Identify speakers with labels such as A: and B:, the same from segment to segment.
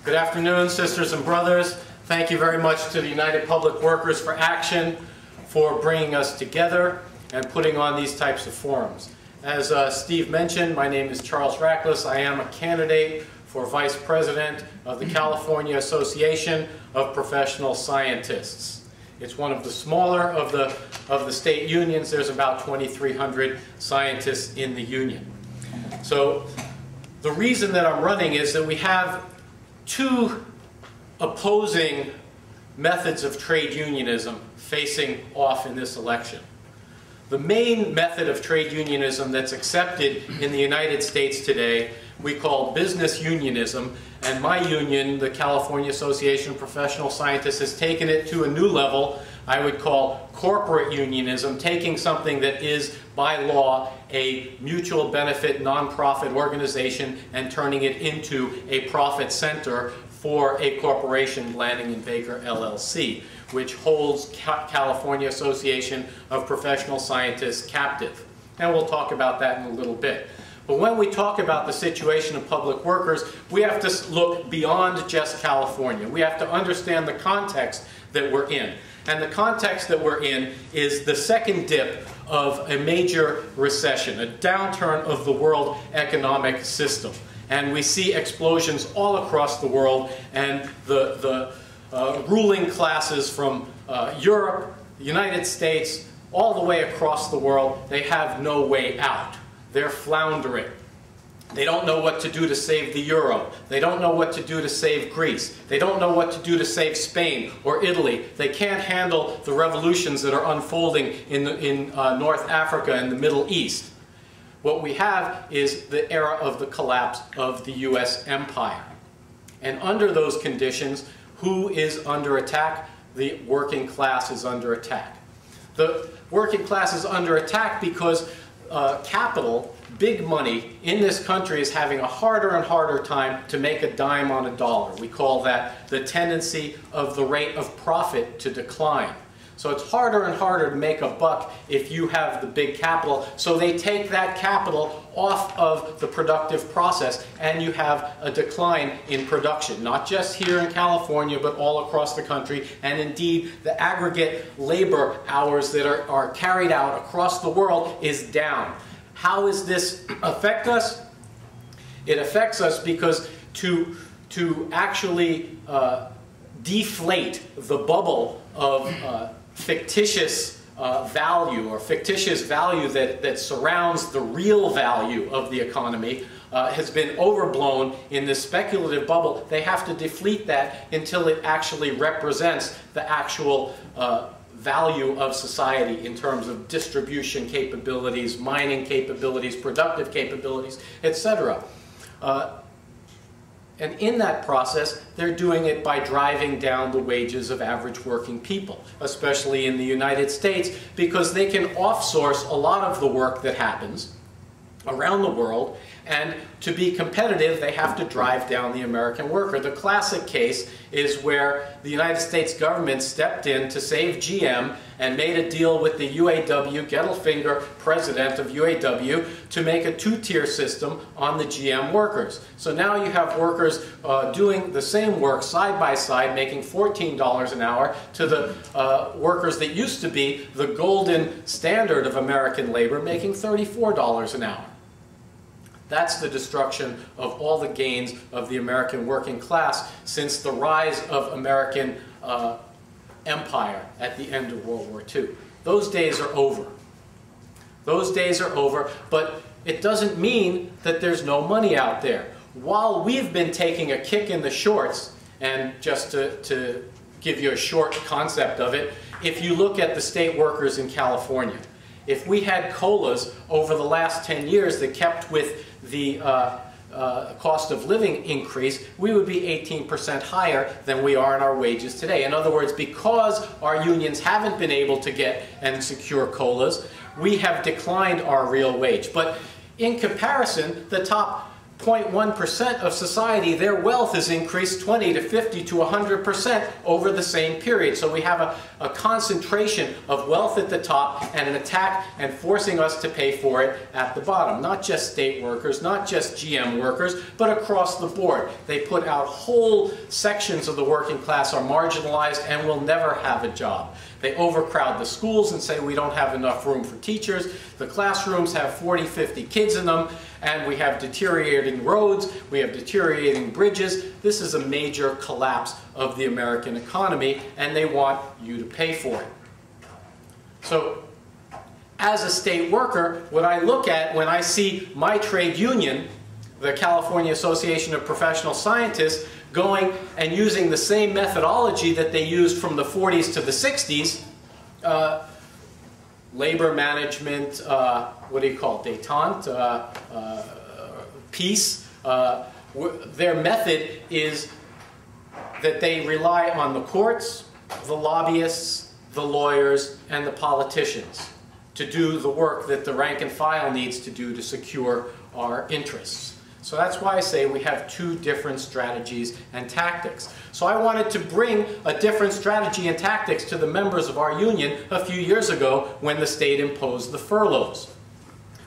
A: Good afternoon, sisters and brothers. Thank you very much to the United Public Workers for Action for bringing us together and putting on these types of forums. As Steve mentioned, my name is Charles Rachlis. I am a candidate for Vice President of the California Association of Professional Scientists. It's one of the smaller of the state unions. There's about 2,300 scientists in the union. So the reason that I'm running is that we have two opposing methods of trade unionism facing off in this election. The main method of trade unionism that's accepted in the United States today we call business unionism, and my union, the California Association of Professional Scientists, has taken it to a new level I would call corporate unionism, taking something that is by law a mutual benefit nonprofit organization and turning it into a profit center for a corporation, Blanding and Baker LLC, which holds California Association of Professional Scientists captive. And we'll talk about that in a little bit. But when we talk about the situation of public workers, we have to look beyond just California. We have to understand the context that we're in. And the context that we're in is the second dip of a major recession, a downturn of the world economic system. And we see explosions all across the world, and the ruling classes from Europe, the United States, all the way across the world, they have no way out. They're floundering. They don't know what to do to save the euro. They don't know what to do to save Greece. They don't know what to do to save Spain or Italy. They can't handle the revolutions that are unfolding in North Africa and the Middle East. What we have is the era of the collapse of the U.S. empire. And under those conditions, who is under attack? The working class is under attack. The working class is under attack because capital, big money, in this country is having a harder and harder time to make a dime on a dollar. We call that the tendency of the rate of profit to decline. So it's harder and harder to make a buck if you have the big capital. So they take that capital off of the productive process, and you have a decline in production, not just here in California, but all across the country. And indeed, the aggregate labor hours that are carried out across the world is down. How does this affect us? It affects us because to actually deflate the bubble of fictitious value, or fictitious value that surrounds the real value of the economy, has been overblown in this speculative bubble. They have to deflate that until it actually represents the actual value of society in terms of distribution capabilities, mining capabilities, productive capabilities, etc. And in that process, they're doing it by driving down the wages of average working people, especially in the United States, because they can offsource a lot of the work that happens around the world, and to be competitive, they have to drive down the American worker. The classic case is where the United States government stepped in to save GM and made a deal with the UAW, Gettelfinger, president of UAW, to make a two-tier system on the GM workers. So now you have workers doing the same work side by side, making $14 an hour, to the workers that used to be the golden standard of American labor, making $34 an hour. That's the destruction of all the gains of the American working class since the rise of American empire at the end of World War II. Those days are over. Those days are over, but it doesn't mean that there's no money out there. While we've been taking a kick in the shorts, and just to give you a short concept of it, if you look at the state workers in California, if we had COLAs over the last 10 years that kept with the cost of living increase, we would be 18% higher than we are in our wages today. In other words, because our unions haven't been able to get and secure COLAs, we have declined our real wage. But in comparison, the top 0.1% of society, their wealth is increased 20 to 50 to 100% over the same period. So we have a concentration of wealth at the top and an attack and forcing us to pay for it at the bottom. Not just state workers, not just GM workers, but across the board. They put out whole sections of the working class are marginalized and will never have a job. They overcrowd the schools and say we don't have enough room for teachers. The classrooms have 40, 50 kids in them, and we have deteriorating roads, we have deteriorating bridges. This is a major collapse of the American economy, and they want you to pay for it. So, as a state worker, what I look at when I see my trade union, the California Association of Professional Scientists, going and using the same methodology that they used from the 40s to the 60s, labor management, what do you call it, détente, peace. Their method is that they rely on the courts, the lobbyists, the lawyers, and the politicians to do the work that the rank and file needs to do to secure our interests. So that's why I say we have two different strategies and tactics. So I wanted to bring a different strategy and tactics to the members of our union a few years ago when the state imposed the furloughs.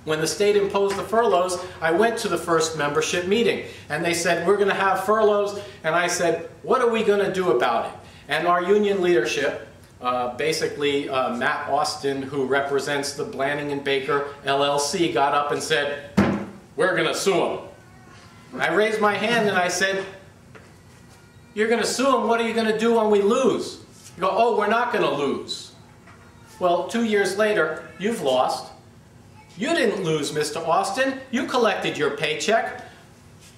A: When the state imposed the furloughs, I went to the first membership meeting and they said, we're going to have furloughs, and I said, what are we going to do about it? And our union leadership, basically Matt Austin, who represents the Blanning and Baker LLC, got up and said, we're going to sue them. I raised my hand and I said, you're going to sue them, what are you going to do when we lose? You go, oh, we're not going to lose. Well, 2 years later, you've lost. You didn't lose, Mr. Austin. You collected your paycheck.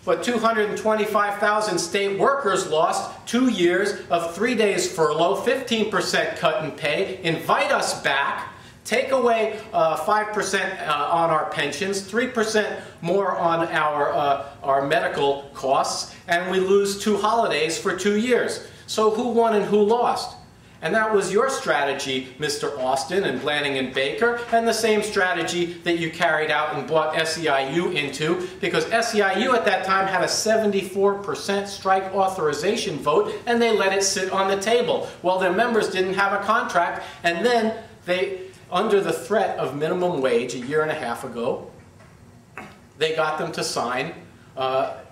A: But 225,000 state workers lost 2 years of 3 days furlough, 15% cut in pay. Invite us back. Take away 5% on our pensions, 3% more on our medical costs, and we lose 2 holidays for 2 years. So who won and who lost? And that was your strategy, Mr. Austin and Blanning and Baker, and the same strategy that you carried out and brought SEIU into, because SEIU at that time had a 74% strike authorization vote, and they let it sit on the table. Well, their members didn't have a contract, and then they, under the threat of minimum wage a year and a half ago, they got them to sign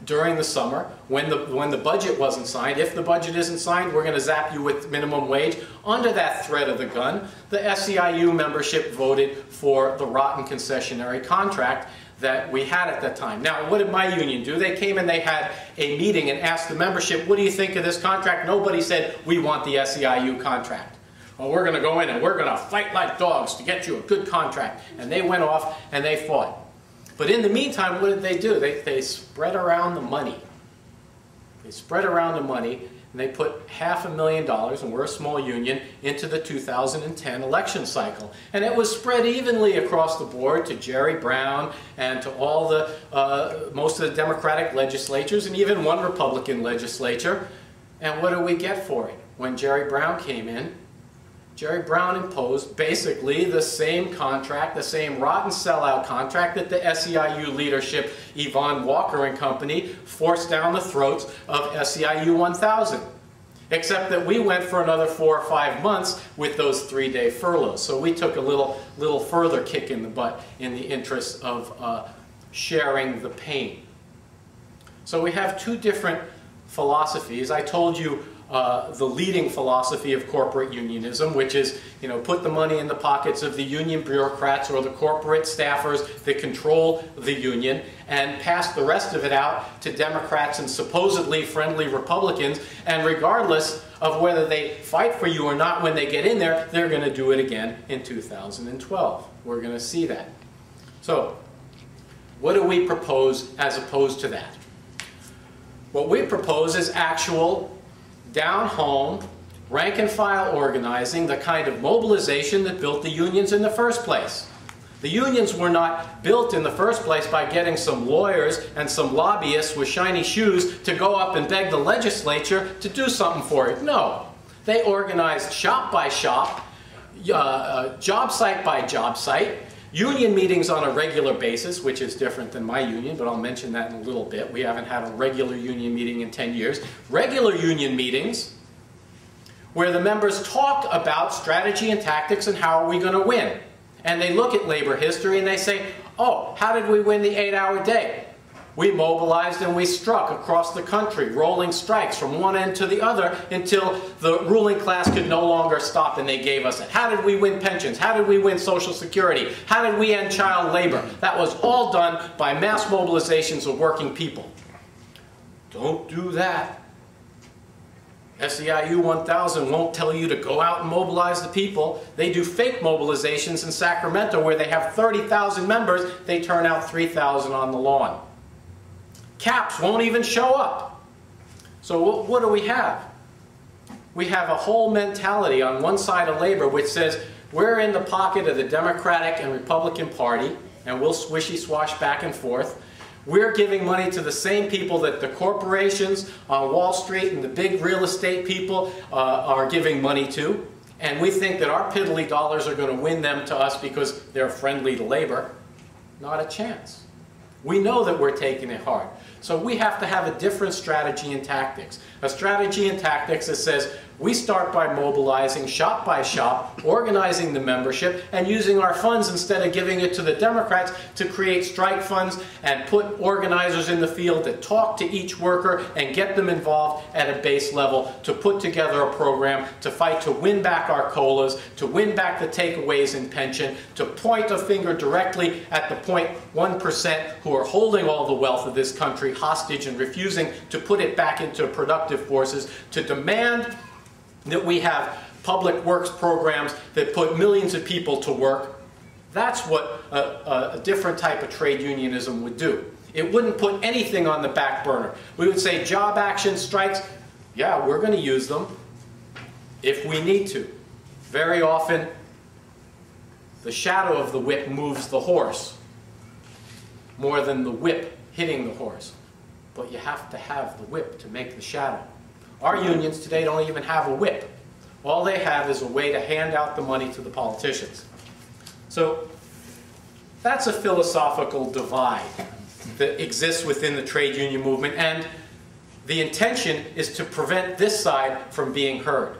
A: during the summer when the budget wasn't signed. If the budget isn't signed, we're going to zap you with minimum wage. Under that threat of the gun, the SEIU membership voted for the rotten concessionary contract that we had at that time. Now, what did my union do? They came and they had a meeting and asked the membership, what do you think of this contract? Nobody said, we want the SEIU contract. Well, we're going to go in and we're going to fight like dogs to get you a good contract. And they went off and they fought. But in the meantime, what did they do? They spread around the money. They spread around the money, and they put $500,000, and we're a small union, into the 2010 election cycle. And it was spread evenly across the board to Jerry Brown and to all the, most of the Democratic legislatures, and even one Republican legislature. And what do we get for it? When Jerry Brown came in, Jerry Brown imposed basically the same contract, the same rotten sellout contract that the SEIU leadership, Yvonne Walker and company, forced down the throats of SEIU 1000. Except that we went for another 4 or 5 months with those 3-day furloughs. So we took a little further kick in the butt in the interest of sharing the pain. So we have two different philosophies. I told you the leading philosophy of corporate unionism, which is, put the money in the pockets of the union bureaucrats or the corporate staffers that control the union and pass the rest of it out to Democrats and supposedly friendly Republicans, and regardless of whether they fight for you or not when they get in there, they're going to do it again in 2012. We're going to see that. So, what do we propose as opposed to that? What we propose is actual down-home, rank-and-file organizing, the kind of mobilization that built the unions in the first place. The unions were not built in the first place by getting some lawyers and some lobbyists with shiny shoes to go up and beg the legislature to do something for it. No. They organized shop by shop, job site by job site. Union meetings on a regular basis, which is different than my union, but I'll mention that in a little bit. We haven't had a regular union meeting in 10 years. Regular union meetings where the members talk about strategy and tactics and how are we going to win. And they look at labor history and they say, oh, how did we win the 8-hour day? We mobilized and we struck across the country, rolling strikes from one end to the other until the ruling class could no longer stop and they gave us it. How did we win pensions? How did we win Social Security? How did we end child labor? That was all done by mass mobilizations of working people. Don't do that. SEIU 1000 won't tell you to go out and mobilize the people. They do fake mobilizations in Sacramento where they have 30,000 members. They turn out 3,000 on the lawn. CAPS won't even show up. So what do we have? We have a whole mentality on one side of labor which says we're in the pocket of the Democratic and Republican Party and we'll swishy-swash back and forth. We're giving money to the same people that the corporations on Wall Street and the big real estate people are giving money to. And we think that our piddly dollars are going to win them to us because they're friendly to labor. Not a chance. We know that we're taking it hard. So we have to have a different strategy and tactics. A strategy and tactics that says we start by mobilizing shop by shop, organizing the membership, and using our funds instead of giving it to the Democrats to create strike funds and put organizers in the field that talk to each worker and get them involved at a base level to put together a program to fight to win back our COLAs, to win back the takeaways in pension, to point a finger directly at the 0.1% who are holding all the wealth of this country hostage and refusing to put it back into productive forces, to demand that we have public works programs that put millions of people to work. That's what a different type of trade unionism would do. It wouldn't put anything on the back burner. We would say job action strikes, yeah, we're going to use them if we need to. Very often, the shadow of the whip moves the horse more than the whip hitting the horse. But you have to have the whip to make the shadow. Our unions today don't even have a whip. All they have is a way to hand out the money to the politicians. So that's a philosophical divide that exists within the trade union movement, and the intention is to prevent this side from being heard.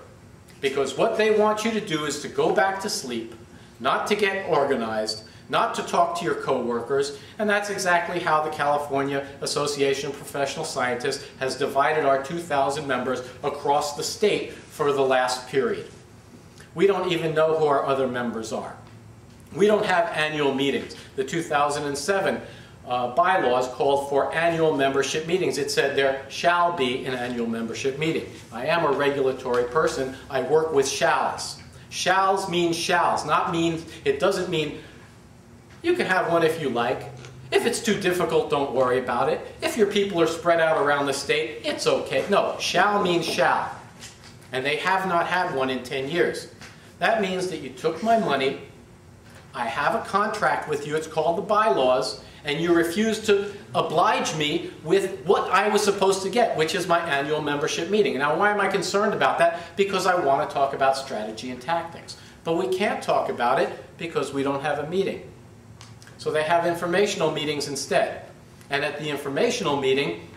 A: Because what they want you to do is to go back to sleep, not to get organized, not to talk to your coworkers, and that's exactly how the California Association of Professional Scientists has divided our 2,000 members across the state for the last period. We don't even know who our other members are. We don't have annual meetings. The 2007 bylaws called for annual membership meetings. It said there shall be an annual membership meeting. I am a regulatory person. I work with shalls. Shalls mean shalls, not mean, it doesn't mean you can have one if you like. If it's too difficult, don't worry about it. If your people are spread out around the state, it's okay. No, shall means shall. And they have not had one in 10 years. That means that you took my money, I have a contract with you, it's called the bylaws, and you refuse to oblige me with what I was supposed to get, which is my annual membership meeting. Now, why am I concerned about that? Because I want to talk about strategy and tactics. But we can't talk about it because we don't have a meeting. So they have informational meetings instead. And at the informational meeting,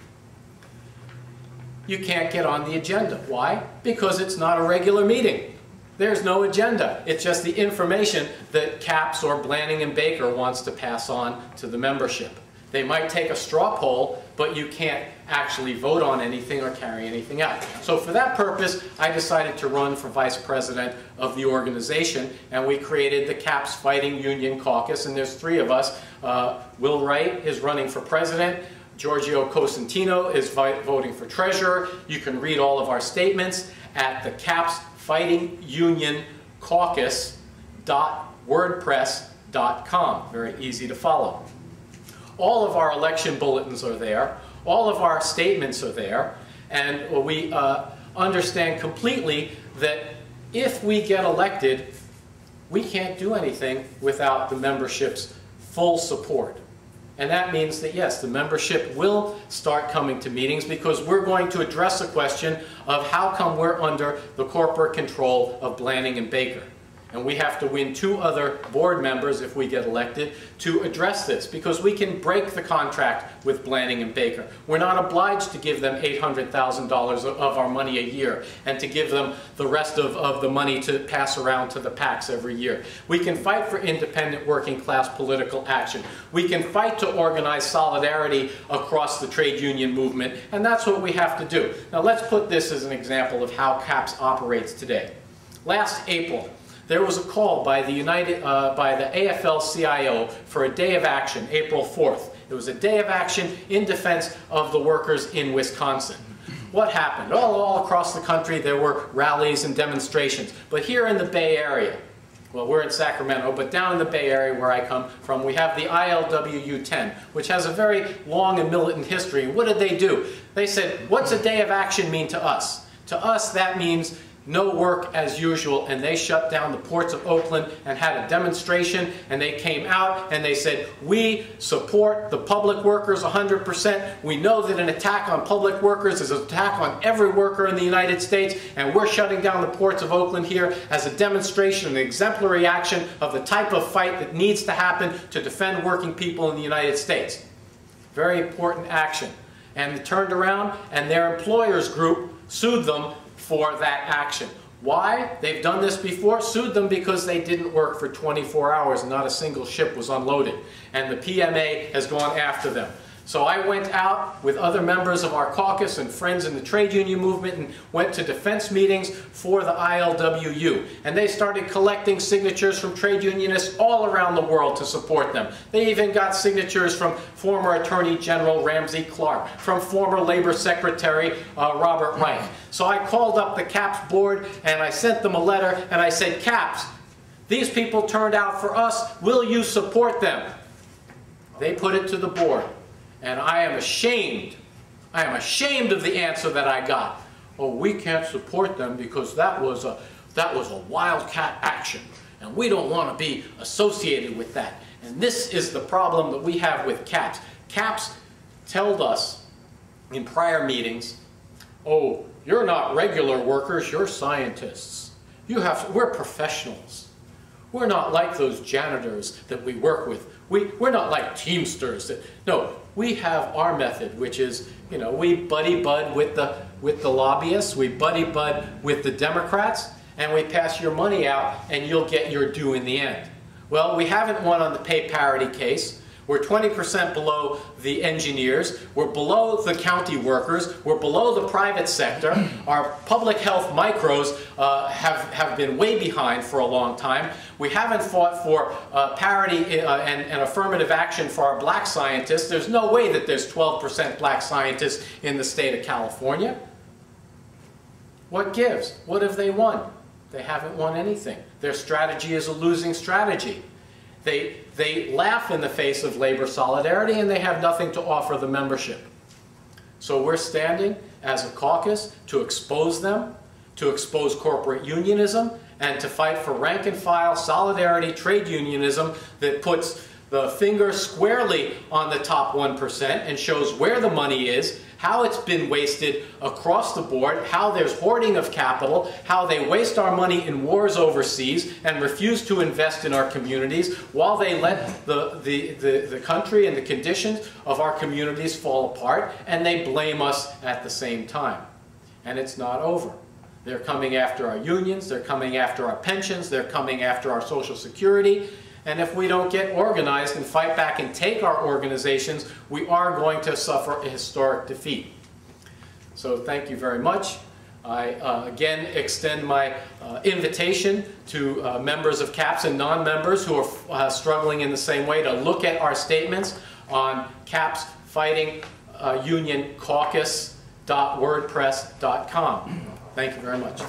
A: you can't get on the agenda. Why? Because it's not a regular meeting. There's no agenda. It's just the information that CAPS or Blanning and Baker wants to pass on to the membership. They might take a straw poll, but you can't actually vote on anything or carry anything out. So for that purpose, I decided to run for vice president of the organization, and we created the CAPS Fighting Union Caucus, and there's 3 of us. Will Wright is running for president. Giorgio Cosentino is voting for treasurer. You can read all of our statements at the CAPS Fighting Union Caucus.wordpress.com. Very easy to follow. All of our election bulletins are there. All of our statements are there. And we understand completely that if we get elected, we can't do anything without the membership's full support. And that means that, yes, the membership will start coming to meetings because we're going to address the question of how come we're under the corporate control of Blanning and Baker. And we have to win 2 other board members if we get elected to address this, because we can break the contract with Blanding and Baker. We're not obliged to give them $800,000 of our money a year and to give them the rest of the money to pass around to the PACs every year. We can fight for independent working class political action. We can fight to organize solidarity across the trade union movement, and that's what we have to do. Now let's put this as an example of how CAPS operates today. Last April, there was a call by the AFL-CIO for a day of action, April 4th. It was a day of action in defense of the workers in Wisconsin. What happened? All across the country there were rallies and demonstrations. But here in the Bay Area, well, we're in Sacramento, but down in the Bay Area where I come from, we have the ILWU 10, which has a very long and militant history. And what did they do? They said, what's a day of action mean to us? To us, that means no work as usual, and they shut down the ports of Oakland and had a demonstration, and they came out and they said, we support the public workers 100%. We know that an attack on public workers is an attack on every worker in the United States, and we're shutting down the ports of Oakland here as a demonstration, an exemplary action of the type of fight that needs to happen to defend working people in the United States. Very important action. And they turned around and their employers group sued them for that action. Why? They've done this before. Sued them because they didn't work for 24 hours and not a single ship was unloaded. And the PMA has gone after them. So I went out with other members of our caucus and friends in the trade union movement and went to defense meetings for the ILWU. And they started collecting signatures from trade unionists all around the world to support them. They even got signatures from former Attorney General Ramsey Clark, from former Labor Secretary Robert Reich. So I called up the CAPS board and I sent them a letter and I said, CAPS, these people turned out for us. Will you support them? They put it to the board. And I am ashamed of the answer that I got. Oh, we can't support them because that was a wildcat action, and we don't want to be associated with that. And this is the problem that we have with CAPS. CAPS told us in prior meetings, oh, you're not regular workers, you're scientists. We're professionals. We're not like those janitors that we work with. We're not like Teamsters. No, we have our method, which is, you know, we buddy-bud with the lobbyists, we buddy-bud with the Democrats, and we pass your money out and you'll get your due in the end. Well, we haven't won on the pay parity case. We're 20% below the engineers. We're below the county workers. We're below the private sector. Our public health micros have been way behind for a long time. We haven't fought for parity and affirmative action for our black scientists. There's no way that there's 12% black scientists in the state of California. What gives? What have they won? They haven't won anything. Their strategy is a losing strategy. They laugh in the face of labor solidarity and they have nothing to offer the membership. So we're standing as a caucus to expose them, to expose corporate unionism, and to fight for rank and file solidarity trade unionism that puts the finger squarely on the top 1% and shows where the money is, how it's been wasted across the board, how there's hoarding of capital, how they waste our money in wars overseas and refuse to invest in our communities while they let the country and the conditions of our communities fall apart, and they blame us at the same time. And it's not over. They're coming after our unions, they're coming after our pensions, they're coming after our Social Security. And if we don't get organized and fight back and take our organizations, we are going to suffer a historic defeat. So thank you very much. I again extend my invitation to members of CAPS and non-members who are struggling in the same way to look at our statements on capsfightingunioncaucus.wordpress.com. Thank you very much.